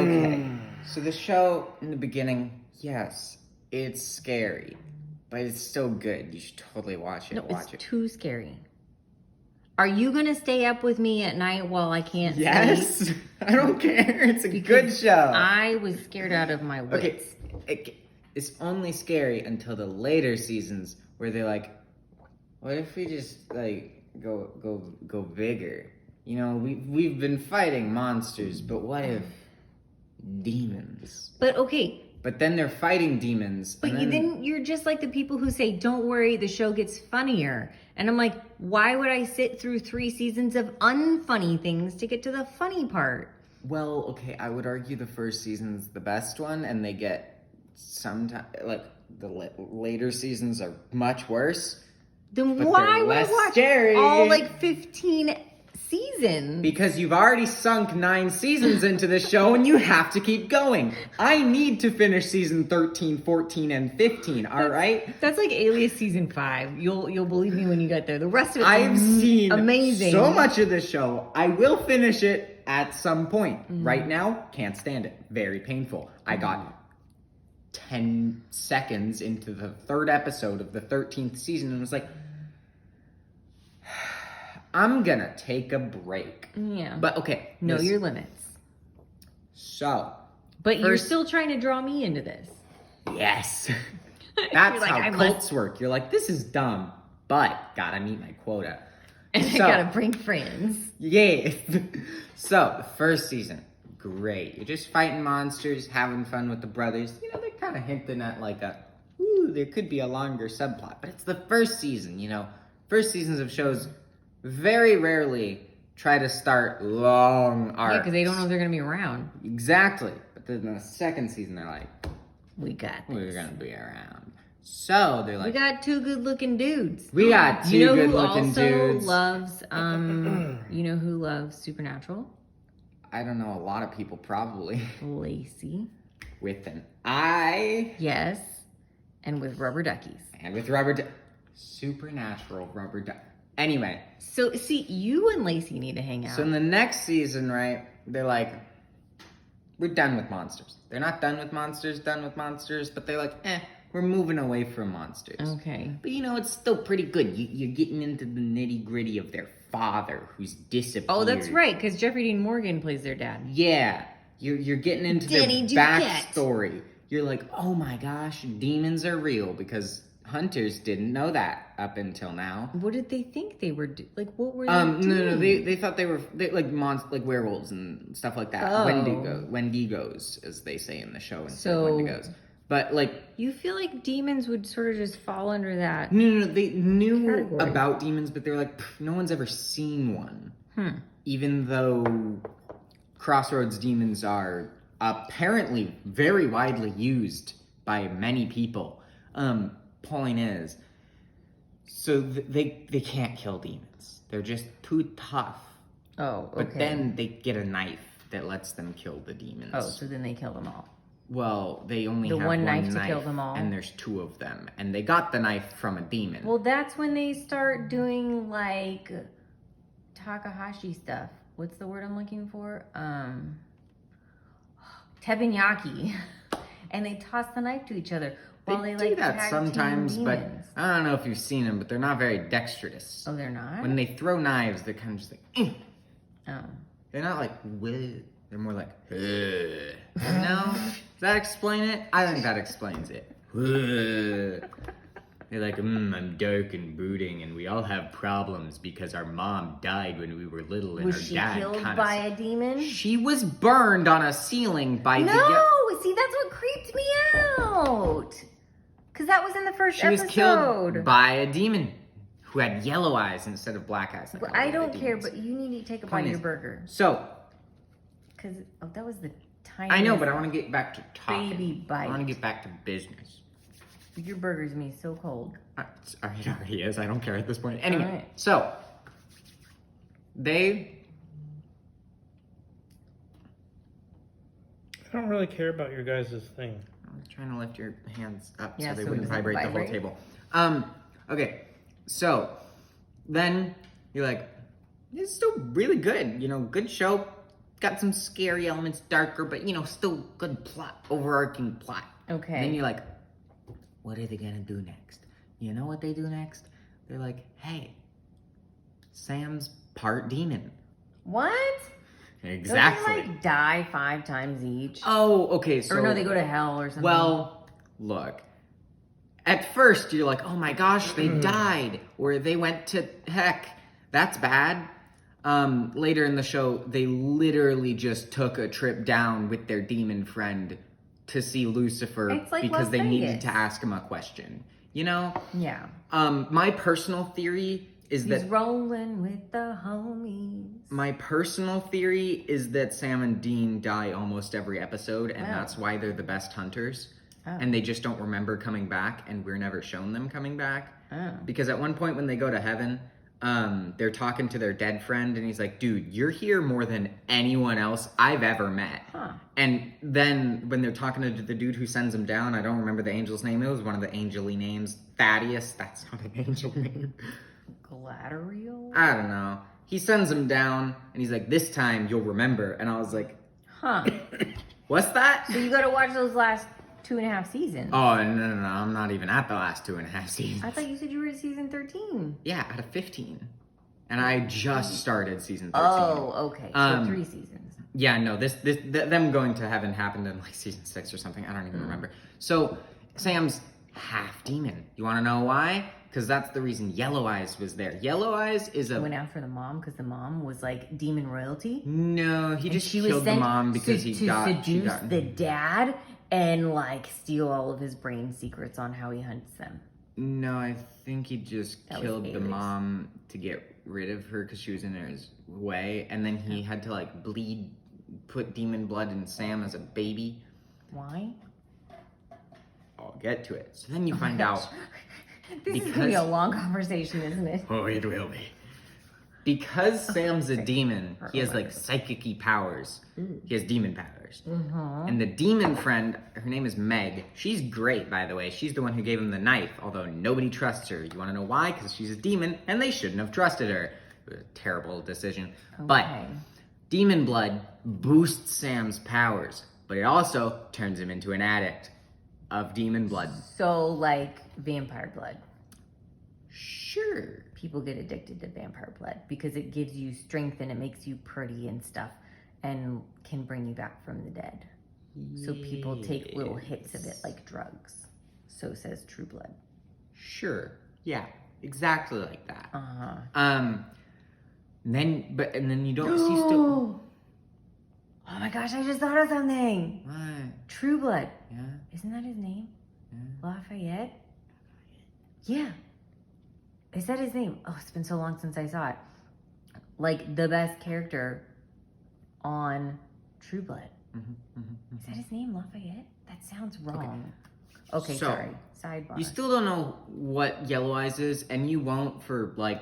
Okay. So the show in the beginning, yes, it's scary, but it's still good. You should totally watch it. No, Watch it's too scary. Are you going to stay up with me at night while I can't sleep? Yes. I don't care. It's a good show. I was scared out of my wits. Okay. It's only scary until the later seasons where they're like, what if we just like go bigger? You know, we've been fighting monsters, but what if demons? But okay. But then they're fighting demons. But then you're just like the people who say, don't worry, the show gets funnier. And I'm like, why would I sit through 3 seasons of unfunny things to get to the funny part? Well, okay, I would argue the first season's the best one, and they get sometimes, like, the later seasons are much worse. Then why would I watch scary. all like 15 seasons? Because you've already sunk 9 seasons into the show and you have to keep going. I need to finish season 13, 14, and 15, all right? That's like Alias season 5. You'll believe me when you get there. The rest of it I've seen amazing. So much of the show. I will finish it at some point. Right now, can't stand it. Very painful. I got 10 seconds into the 3rd episode of the 13th season and was like, I'm gonna take a break. Yeah. But okay. Know your limits. So. But you're still trying to draw me into this. Yes. That's like, how cults work. You're like, this is dumb, but gotta meet my quota. And I gotta bring friends. Yeah. So, the first season, great. You're just fighting monsters, having fun with the brothers. You know, they're kind of hinting at like there could be a longer subplot. But it's the first season, you know. First seasons of shows very rarely try to start long arcs. Yeah, because they don't know if they're going to be around. Exactly. But then the second season, they're like, we got this. We're going to be around. So they're like, we got 2 good-looking dudes. We got 2 good-looking dudes. Loves, you know who loves Supernatural? I don't know, a lot of people probably. Lacey. With an I. Yes. And with rubber duckies. And with Supernatural rubber duck. Anyway. So, see, you and Lacey need to hang out. So in the next season, right, they're like, we're done with monsters. They're not done with monsters, but they're like, we're moving away from monsters. Okay. But you know, it's still pretty good. You're getting into the nitty gritty of their father who's disappeared. Oh, that's right, because Jeffrey Dean Morgan plays their dad. Yeah. You're getting into their backstory. You're like, oh my gosh, demons are real, because hunters didn't know that up until now. What did they think they were like? What were they doing? No. They thought they were like werewolves and stuff like that. Oh. Wendigos, as they say in the show, instead of Wendigos. But like, you feel like demons would sort of just fall under that. No. They knew category. about demons, but they were like, no one's ever seen one. Even though Crossroads demons are apparently very widely used by many people. Point is, so they can't kill demons. They're just too tough. Oh, okay. But then they get a knife that lets them kill the demons. Oh, so then they kill them all. Well, they only have one knife to kill them all. And there's 2 of them. And they got the knife from a demon. Well, that's when they start doing like Takahashi stuff. What's the word I'm looking for? Teppanyaki. And they toss the knife to each other. While they do like that sometimes, but demons. I don't know if you've seen them, but they're not very dexterous. Oh, they're not? When they throw knives, they're kind of just like, Oh. They're not like, they're more like, you know? Does that explain it? I think that explains it. They're like, I'm dark and brooding, and we all have problems because our mom died when we were little, and Was our she dad killed by a demon? She was burned on a ceiling by No! See, that's what creeped me out. Because that was in the first episode. She was killed by a demon who had yellow eyes instead of black eyes. Well, I don't care, but you need to take a bite of your burger. So. Because, that was the tiniest. I know, but I want to get back to talking. Baby bite. I want to get back to business. Your burger's gonna be so cold. It already is. I don't care at this point. Anyway, right. So they. I don't really care about your guys' thing. I'm trying to lift your hands up Yeah, so they so it wouldn't doesn't vibrate the whole vibrate. table. Okay, so then you're like, it's still really good. You know, good show, got some scary elements, darker, but still good plot, overarching plot. Okay. And then you're like, what are they gonna do next? You know what they do next? They're like, hey, Sam's part demon. What? Exactly. Don't they, die 5 times each? Oh, okay, so... Or no, they go to hell or something. Well, look. At first, you're like, oh my gosh, they died. Or they went to heck. That's bad. Later in the show, they literally just took a trip down with their demon friend to see Lucifer It's like because Las they needed Vegas. to ask him a question. Yeah. My personal theory is He's that... rolling with the homies. My personal theory is that Sam and Dean die almost every episode, and that's why they're the best hunters. Oh. And they just don't remember coming back, and we're never shown them coming back. Oh. Because at one point when they go to heaven, they're talking to their dead friend, and he's like, dude, you're here more than anyone else I've ever met. Huh. And then when they're talking to the dude who sends them down, I don't remember the angel's name. It was one of the angel-y names. Thaddeus. That's not an angel name. Galadriel? I don't know. He sends him down, and he's like, this time you'll remember. And I was like, Huh. what's that? So you gotta watch those last 2.5 seasons. Oh, no. I'm not even at the last 2.5 seasons. I thought you said you were at season 13. Yeah, out of 15. And I just started season 13. Oh, okay. So 3 seasons. Yeah, no, them going to heaven happened in like season 6 or something. I don't even remember. So, Sam's half demon. You want to know why? Because that's the reason Yellow Eyes was there. Yellow Eyes is a... Went after the mom because the mom was like demon royalty. No, he just She was killed the sent mom because to she got seduce the dad and like steal all of his brain secrets on how he hunts them. No, I think he just That was killed the Bailey's. mom to get rid of her because she was in his way. And then he had to like put demon blood in Sam as a baby. Why? I'll get to it. So then you find out... This is gonna be a long conversation, isn't it? Oh, it will be. Because Sam's a demon, he has like psychic-y powers. He has demon powers. And the demon friend, her name is Meg. She's great, by the way. She's the one who gave him the knife, although nobody trusts her. You want to know why? Because she's a demon, and they shouldn't have trusted her. It was a terrible decision. But Okay. demon blood boosts Sam's powers, but it also turns him into an addict of demon blood. So like vampire blood. Sure. People get addicted to vampire blood because it gives you strength and it makes you pretty and stuff and can bring you back from the dead. So people take little hits of it like drugs. So says True Blood. Sure. Yeah. Exactly like that. Uh-huh. And then you don't see still. Oh my gosh, I just thought of something. What? True Blood. Yeah. Isn't that his name? Yeah. Lafayette? Yeah. Is that his name? Oh, it's been so long since I saw it. Like the best character on True Blood. Is that his name, Lafayette? That sounds wrong. Okay, So, sorry. Sidebar. You still don't know what Yellow Eyes is, and you won't for like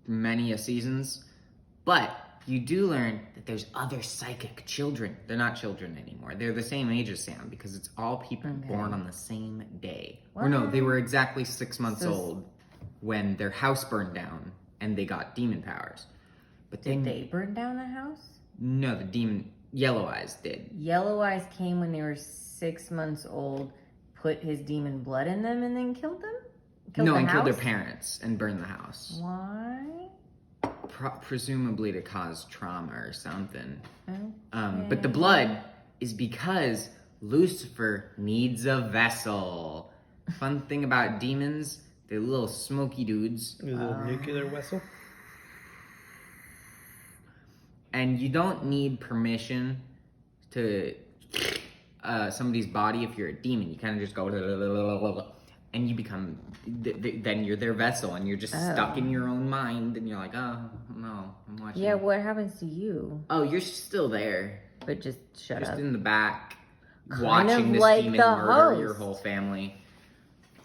many a seasons. But you do learn that there's other psychic children. They're not children anymore. They're the same age as Sam because it's all people born on the same day. Or no, they were exactly 6 months old when their house burned down and they got demon powers. But Did they burn down the house? No, the demon Yellow Eyes did. Yellow Eyes came when they were 6 months old, put his demon blood in them, and then killed them? Killed their house? parents and burned the house. Why? Presumably to cause trauma or something. Okay. But the blood is because Lucifer needs a vessel. Fun thing about demons, they're little smoky dudes. Is it a nuclear vessel? And you don't need permission to somebody's body if you're a demon. You kind of just go and you become, then you're their vessel and you're just stuck in your own mind and you're like, oh, no, I'm watching. Yeah, what happens to you? Oh, you're still there. But just shut Just up. in the back, Kind watching of this like demon The murder your Host. whole family.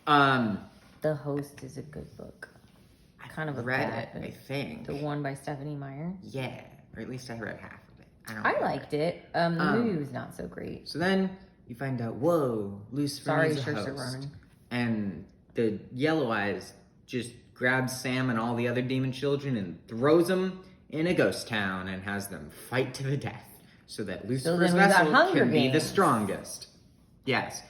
The Host is a good book. Kind of a read bad it, I book. think. The one by Stephanie Meyer. Yeah, or at least I read half of it. don't I remember. liked it. The movie was not so great. So then you find out, whoa, Lucifer Sorry, needs a Saoirse host. Ronan. And the Yellow Eyes just grabs Sam and all the other demon children and throws them in a ghost town and has them fight to the death. so that then Lucifer's we got vessel Hunger can be the Games. strongest. Yes.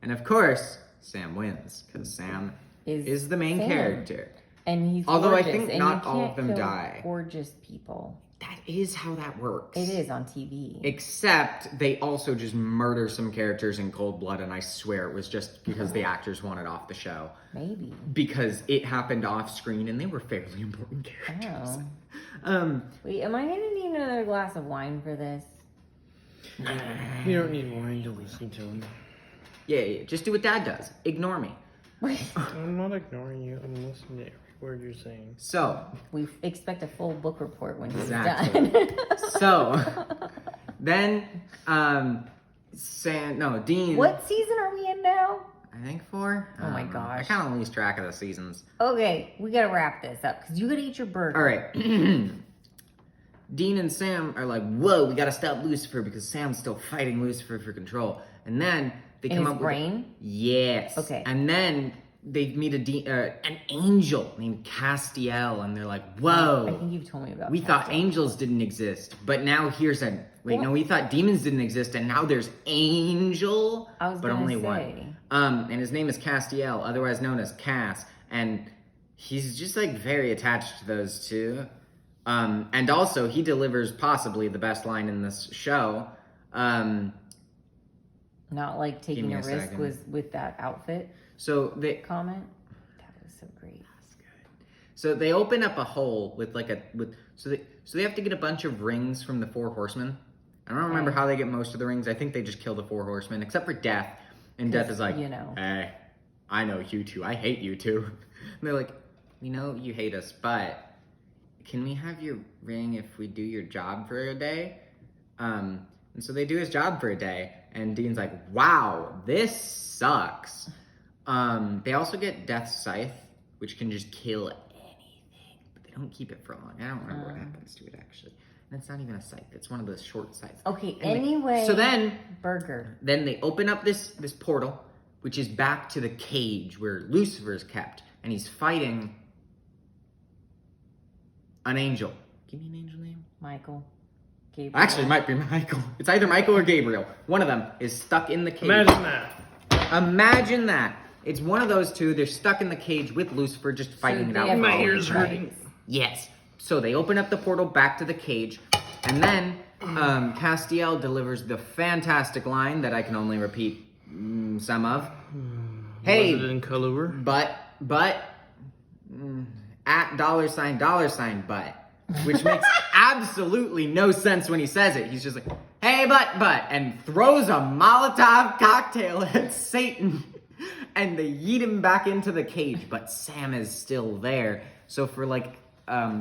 And of course, Sam wins, because Sam is the main Sam. character. And he's Although I gorgeous, think and not you all of can't them kill die. Gorgeous people. That is how that works. It is on TV. Except they also just murder some characters in cold blood, and I swear it was just because the actors wanted off the show. Maybe. Because it happened off screen, and they were fairly important characters. Oh. Wait, am I gonna need another glass of wine for this? You don't need wine to listen to him. Yeah, just do what Dad does. Ignore me. I'm not ignoring you. I'm listening to every word you're saying. So, We expect a full book report when he's Exactly. done. so then, Dean. What season are we in now? I think 4. Oh my I gosh. kind of lose track of the seasons. Okay, we gotta wrap this up because you gotta eat your burger. All right. Dean and Sam are like, whoa, we gotta stop Lucifer because Sam's still fighting Lucifer for control. And then they In come his up brain? with yes. Okay. And then they meet an angel named Castiel, and they're like, whoa. I think you've told me about. We thought Castiel. angels didn't exist, but now here's a wait. What? No, we thought demons didn't exist, and now there's angel, I was but gonna only say. one. And his name is Castiel, otherwise known as Cass, and he's just like very attached to those two. And also he delivers possibly the best line in this show. Not like taking me a a risk second. was with that outfit So they comment. That was so great. So they open up a hole with so they have to get a bunch of rings from the 4 horsemen. I don't remember how they get most of the rings. I think they just kill the 4 horsemen, except for Death. And Death is like, you know. hey, I know you two. I hate you two. And they're like, we know you hate us, but can we have your ring if we do your job for a day? And so they do his job for a day, and Dean's like, wow, this sucks. They also get Death's Scythe, which can just kill anything, but they don't keep it for long. I don't remember what happens to it, actually. And it's not even a scythe. It's one of those short scythes. Okay. Anyway. So then burger. they open up this portal, which is back to the cage where Lucifer is kept, and he's fighting an angel. Give me an angel name. Michael. Gabriel. Actually, it might be Michael. It's either Michael or Gabriel. One of them is stuck in the cage. Imagine that. Imagine that. It's one of those two. They're stuck in the cage with Lucifer, just fighting it they out. have for My all ears of time. hurting. Yes. So they open up the portal back to the cage, and then Castiel delivers the fantastic line that I can only repeat some of. Hey, Was it in color? but at $$ but, which makes absolutely no sense when he says it. He's just like, hey, but, and throws a Molotov cocktail at Satan, and they yeet him back into the cage, but Sam is still there. So for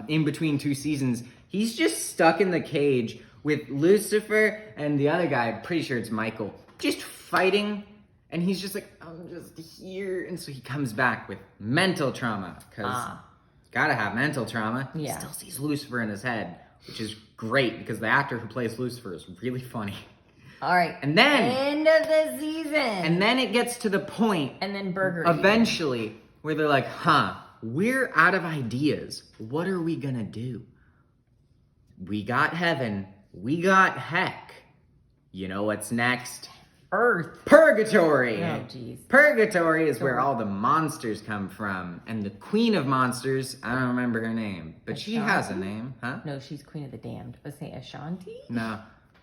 in between 2 seasons, he's just stuck in the cage with Lucifer and the other guy, I'm pretty sure it's Michael, just fighting. And he's just like, I'm just here. And so he comes back with mental trauma, because gotta have mental trauma. Yeah. He still sees Lucifer in his head, which is great because the actor who plays Lucifer is really funny. All right. And then, End of the season. and then it gets to the point, And then burger. eventually, where they're like, we're out of ideas. What are we gonna do? We got heaven. We got heck. You know what's next? Earth. Purgatory. Oh, jeez. Purgatory is where all the monsters come from. And the queen of monsters, I don't remember her name, but she has a Ashanti? name, huh? No, she's Queen of the Damned. Let's say Ashanti? No.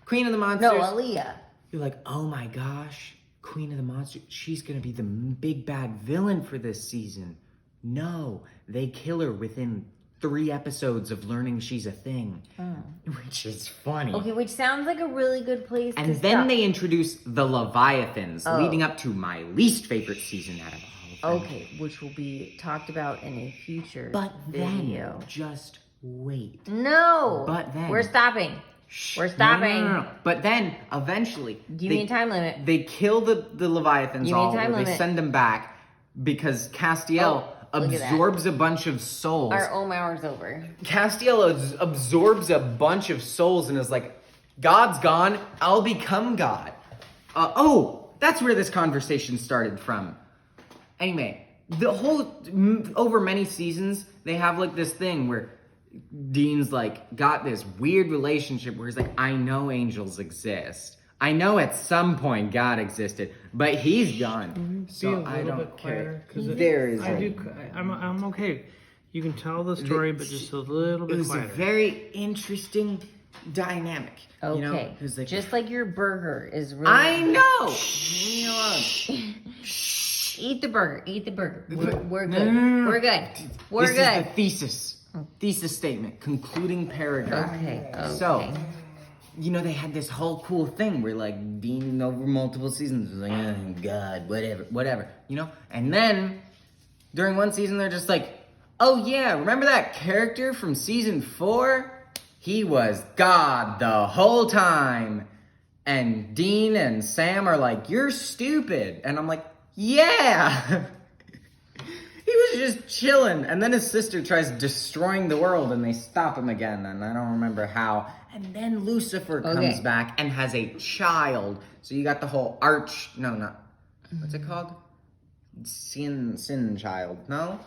Queen of the monsters. No, Aaliyah. You're like, oh my gosh, Queen of the Monsters, she's gonna be the big bad villain for this season. No, they kill her within 3 episodes of learning she's a thing, which is funny. Okay, which sounds like a really good place And to then stop. they introduce the Leviathans, leading up to my least favorite season out of all of them. Okay, which will be talked about in a future But video. then, just wait. No! But then- We're stopping. Shh, We're no, stopping. no. But then, eventually, Give me a time limit. They kill the Leviathans Give me a all, time or they limit. send them back because Castiel look at that. absorbs a bunch of souls. Our ohm hour's over. Castiel absorbs a bunch of souls and is like, God's gone, I'll become God. That's where this conversation started from. Anyway, the whole, over many seasons, they have like this thing where Dean's like got this weird relationship where he's like, I know angels exist. I know at some point God existed, but he's gone. Be a So little I don't bit quieter, care. 'cause There is I'm okay. You can tell the story, but just a little it bit was quieter. a very interesting dynamic. Okay. You know? It was like, Just like your burger is really. I know. Leave me alone. Eat the burger. Eat the burger. We're No, good. no, no, no. We're good. We're This good. is the thesis statement, concluding paragraph. Okay. So, you know, they had this whole cool thing where, like, Dean over multiple seasons was like, oh, God, whatever, you know? And then, during one season, they're just like, oh, yeah, remember that character from season 4? He was God the whole time. And Dean and Sam are like, you're stupid. And I'm like, yeah. He was just chilling. And then his sister tries destroying the world and they stop him again. And I don't remember how. And then Lucifer comes back and has a child. So you got the whole what's it called? Sin child. No?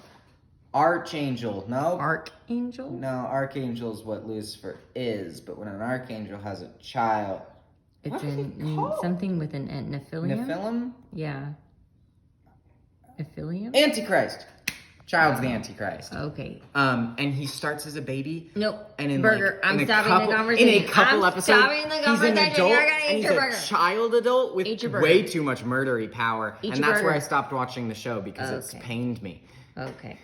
Archangel. No? Archangel? No, Archangel is what Lucifer is. But when an Archangel has a child... It's What is it called? something with an Nephilim. Nephilim? Yeah. Nephilim? Antichrist. Child's the Antichrist. Okay. And he starts as a baby. Nope. And in burger. like, I'm in a stopping couple, the conversation. In a couple I'm episodes, stopping the he's an conversation. adult You're gonna and eat he's your a burger. child adult with Eat your burger. way too much murdery power. Eat and your that's where burger. I stopped watching the show because it's Okay. pained me. Okay.